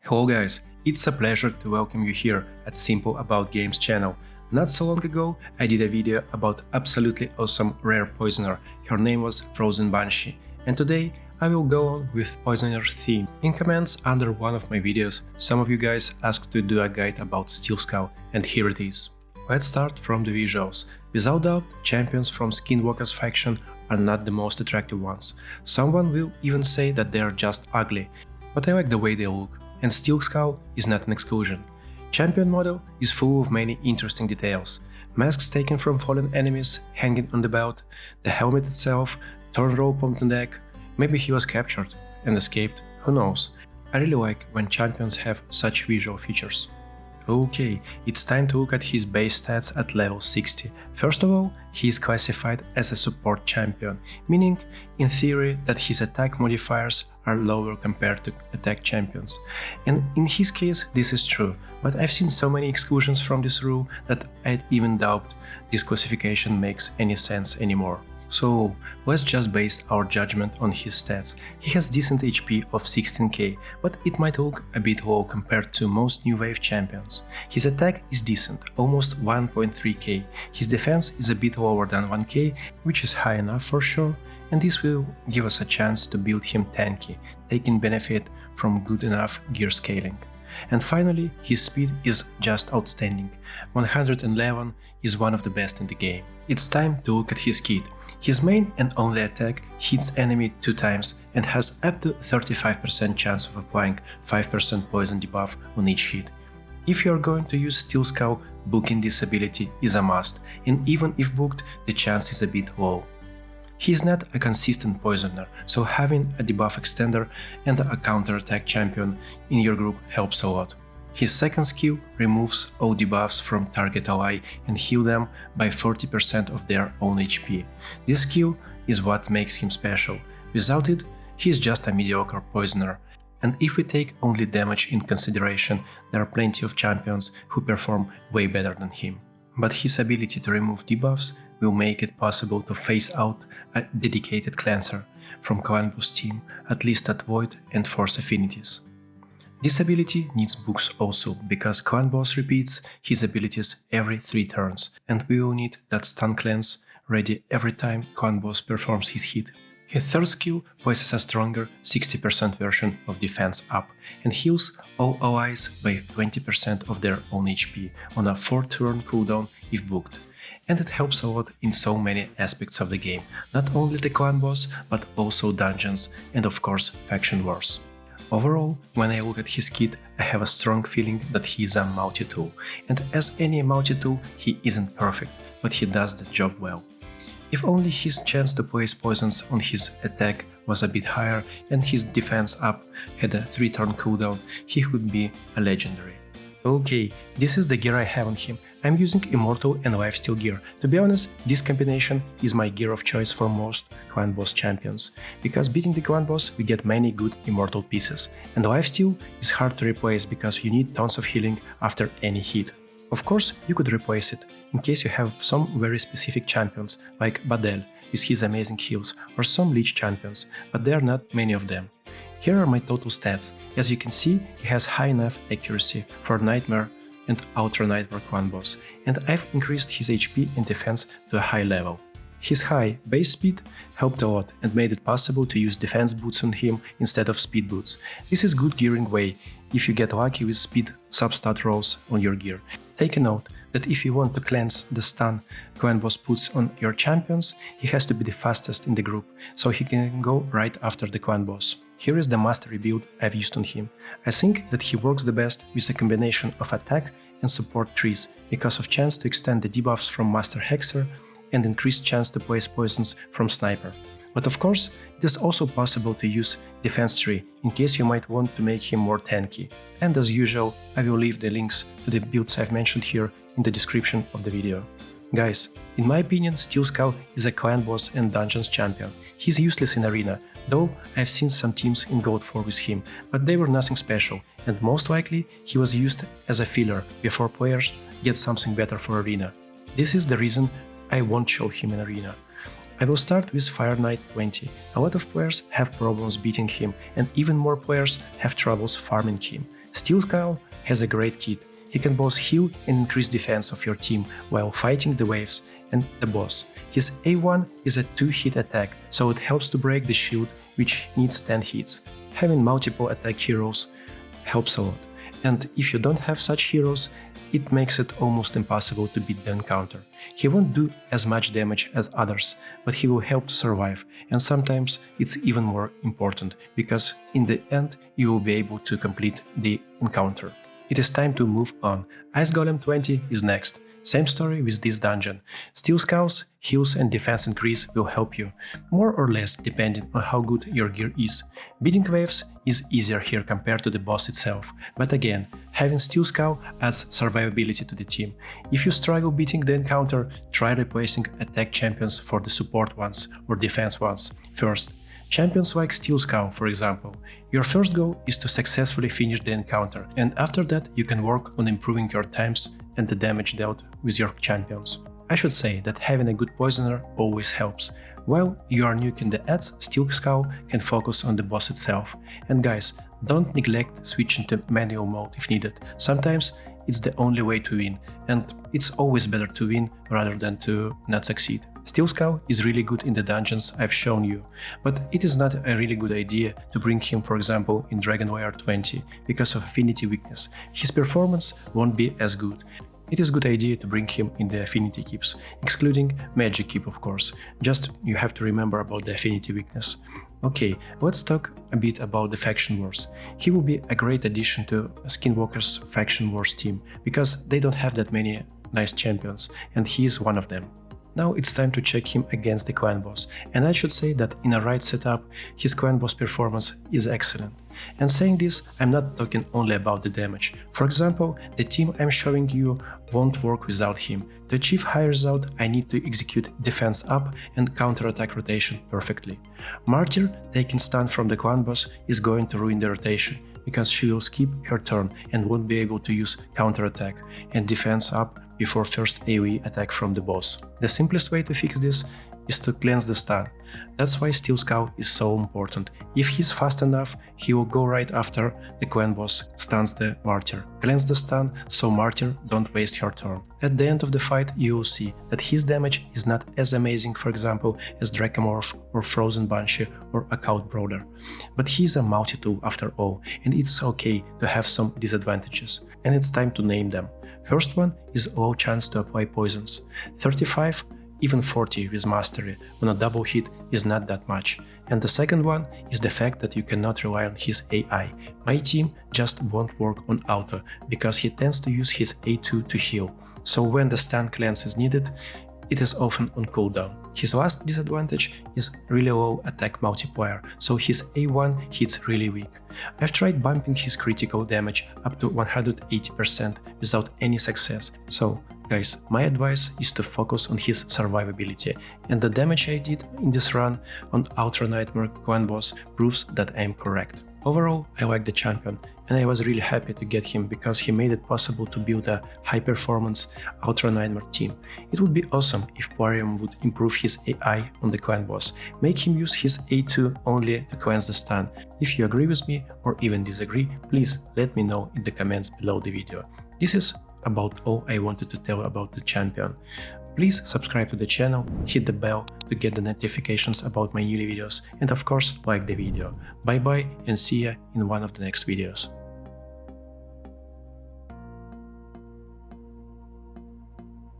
Hello guys, it's a pleasure to welcome you here at Simple About Games channel. Not so long ago, I did a video about absolutely awesome rare poisoner. Her name was Frozen Banshee, and today I will go on with poisoner theme. In comments under one of my videos, some of you guys asked to do a guide about Steelskull, and here it is. Let's start from the visuals. Without doubt, champions from Skinwalkers faction are not the most attractive ones. Someone will even say that they are just ugly, but I like the way they look. And Steelskull is not an exclusion. Champion model is full of many interesting details. Masks taken from fallen enemies hanging on the belt, the helmet itself, torn rope on the neck. Maybe he was captured and escaped, who knows. I really like when champions have such visual features. Okay, it's time to look at his base stats at level 60. First of all, he is classified as a support champion, meaning, in theory, that his attack modifiers are lower compared to attack champions. And in his case, this is true, but I've seen so many exclusions from this rule that I even doubt this classification makes any sense anymore. So let's just base our judgment on his stats. He has decent HP of 16k, but it might look a bit low compared to most new wave champions. His attack is decent, almost 1.3k. His defense is a bit lower than 1k, which is high enough for sure, and this will give us a chance to build him tanky, taking benefit from good enough gear scaling. And finally, his speed is just outstanding. 111 is one of the best in the game. It's time to look at his kit. His main and only attack hits enemy 2 times and has up to 35% chance of applying 5% poison debuff on each hit. If you are going to use Steelskull, booking this ability is a must, and even if booked, the chance is a bit low. He is not a consistent poisoner, so having a debuff extender and a counter-attack champion in your group helps a lot. His second skill removes all debuffs from target ally and heal them by 40% of their own HP. This skill is what makes him special. Without it, he is just a mediocre poisoner. And if we take only damage in consideration, there are plenty of champions who perform way better than him. But his ability to remove debuffs will make it possible to phase out a dedicated cleanser from clan boss team, at least at Void and Force affinities. This ability needs books also, because clan boss repeats his abilities every 3 turns, and we will need that stun cleanse ready every time clan boss performs his hit. His third skill places a stronger 60% version of defense up and heals all allies by 20% of their own HP on a 4-turn cooldown if booked. And it helps a lot in so many aspects of the game, not only the clan boss, but also dungeons and of course faction wars. Overall, when I look at his kit, I have a strong feeling that he is a multi-tool, and as any multi-tool, he isn't perfect, but he does the job well. If only his chance to place poisons on his attack was a bit higher and his defense up had a 3-turn cooldown, he could be a legendary. Okay, this is the gear I have on him. I'm using Immortal and Lifesteal gear. To be honest, this combination is my gear of choice for most clan boss champions, because beating the clan boss we get many good Immortal pieces, and Lifesteal is hard to replace because you need tons of healing after any hit. Of course, you could replace it, in case you have some very specific champions, like Badel with his amazing heals, or some Lich champions, but there are not many of them. Here are my total stats. As you can see, he has high enough accuracy for Nightmare and Ultra Nightmare clan boss, and I've increased his HP and defense to a high level. His high base speed helped a lot and made it possible to use defense boots on him instead of speed boots. This is good gearing way if you get lucky with speed substat rolls on your gear. Take a note that if you want to cleanse the stun clan boss puts on your champions, he has to be the fastest in the group, so he can go right after the clan boss. Here is the mastery build I've used on him. I think that he works the best with a combination of attack and support trees because of chance to extend the debuffs from Master Hexer and increased chance to place poisons from Sniper. But of course, it is also possible to use defense tree in case you might want to make him more tanky. And as usual, I will leave the links to the builds I've mentioned here in the description of the video. Guys, in my opinion, Steelskull is a clan boss and dungeons champion. He's useless in arena, though I've seen some teams in Gold 4 with him, but they were nothing special, and most likely he was used as a filler before players get something better for arena. This is the reason I won't show him in arena. I will start with Fire Knight 20. A lot of players have problems beating him, and even more players have troubles farming him. Steelskull has a great kit. He can both heal and increase defense of your team while fighting the waves and the boss. His A1 is a 2-hit attack, so it helps to break the shield, which needs 10 hits. Having multiple attack heroes helps a lot, and if you don't have such heroes, it makes it almost impossible to beat the encounter. He won't do as much damage as others, but he will help to survive, and sometimes it's even more important, because in the end you will be able to complete the encounter. It is time to move on. Ice Golem 20 is next. Same story with this dungeon. Steelskull's heals and defense increase will help you, more or less depending on how good your gear is. Beating waves is easier here compared to the boss itself, but again, having Steelskull adds survivability to the team. If you struggle beating the encounter, try replacing attack champions for the support ones or defense ones first. Champions like Steelskull, for example. Your first goal is to successfully finish the encounter, and after that you can work on improving your times and the damage dealt with your champions. I should say that having a good poisoner always helps. While you are nuking the ads, Steelskull can focus on the boss itself. And guys, don't neglect switching to manual mode if needed. Sometimes it's the only way to win, and it's always better to win rather than to not succeed. Steelskull is really good in the dungeons I've shown you, but it is not a really good idea to bring him, for example, in Dragon Warrior 20 because of affinity weakness. His performance won't be as good. It is a good idea to bring him in the affinity keeps, excluding magic keep of course, just you have to remember about the affinity weakness. Okay, let's talk a bit about the faction wars. He will be a great addition to Skinwalkers faction wars team, because they don't have that many nice champions, and he is one of them. Now it's time to check him against the clan boss, and I should say that in a right setup, his clan boss performance is excellent. And saying this, I'm not talking only about the damage. For example, the team I'm showing you won't work without him. To achieve high result, I need to execute defense up and counter-attack rotation perfectly. Martyr taking stun from the clan boss is going to ruin the rotation, because she will skip her turn and won't be able to use counter-attack and defense up before first AoE attack from the boss. The simplest way to fix this is to cleanse the stun. That's why Steelskull is so important. If he's fast enough, he will go right after the clan boss stuns the Martyr. Cleanse the stun so Martyr don't waste her turn. At the end of the fight you will see that his damage is not as amazing, for example, as Dracomorph or Frozen Banshee or Occult Brawler. But he's a multi-tool after all, and it's okay to have some disadvantages, and it's time to name them. First one is low chance to apply poisons. 35, even 40 with Mastery on a double hit is not that much. And the second one is the fact that you cannot rely on his AI. My team just won't work on auto, because he tends to use his A2 to heal. So when the stun cleanse is needed, it is often on cooldown. His last disadvantage is really low attack multiplier, so his A1 hits really weak. I've tried bumping his critical damage up to 180% without any success, so guys, my advice is to focus on his survivability, and the damage I did in this run on Ultra Nightmare clan boss proves that I am correct. Overall, I like the champion, and I was really happy to get him because he made it possible to build a high-performance Ultra Nightmare team. It would be awesome if Parium would improve his AI on the clan boss, make him use his A2 only to cleanse the stun. If you agree with me or even disagree, please let me know in the comments below the video. This is about all I wanted to tell about the champion. Please subscribe to the channel, hit the bell to get the notifications about my new videos, and of course like the video. Bye bye and see ya in one of the next videos.